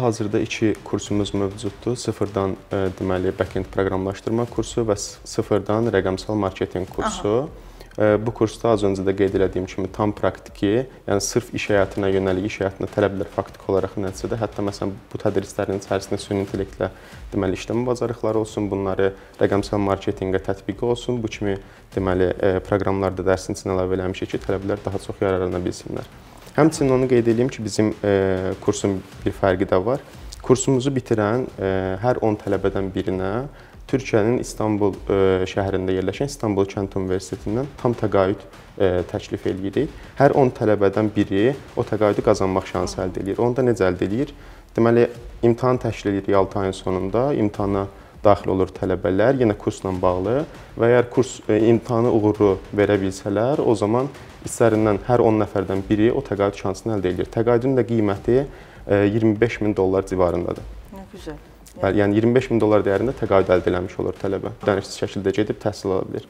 Hazırda 2 kursumuz mövcuddur. Sıfırdan deməli backend proqramlaşdırma kursu və sıfırdan rəqəmsal marketinq kursu. Bu kursda az öncə də qeyd etdiyim kimi tam praktiki, yəni sırf iş həyatına yönəlik, iş həyatına tələblər faktiki olaraq nəticədə, hətta məsələn bu tədrislərin içərisində süni intellektlə deməli işləmə bacarıqları olsun, bunları rəqəmsal marketinqə tətbiqi olsun, bu kimi deməli proqramlarda dərsin içinə əlavə eləmişik ki, tələbələr daha çox yararlana bilsinlər. Həmçinin onu qeyd edeyim ki, bizim kursun bir fərqi də var. Kursumuzu bitirən hər 10 tələbədən birinə Türkiyənin İstanbul şəhərində yerləşən İstanbul Kənd Universitetindən tam təqaüd təklif eləyirik. Hər 10 tələbədən biri o təqaüdü qazanmaq şansı əldə edir. Onu da necə əldə edir? Deməli, imtahan təşkil edirik 6 ayın sonunda. İmtahana daxil olur tələbələr, yenə kursla bağlı və əgər kurs imtahanı uğurlu verə bilsələr, o zaman içərindən hər 10 nəfərdən biri o təqaüd şansını əldə edir. Təqaüdün də qiyməti $25.000 civarındadır. Nə gözəl. Yəni $25.000 dəyərində təqaüd əldə eləmiş olur tələbə. Dənizsiz şəkildə gedib təhsil ala bilir.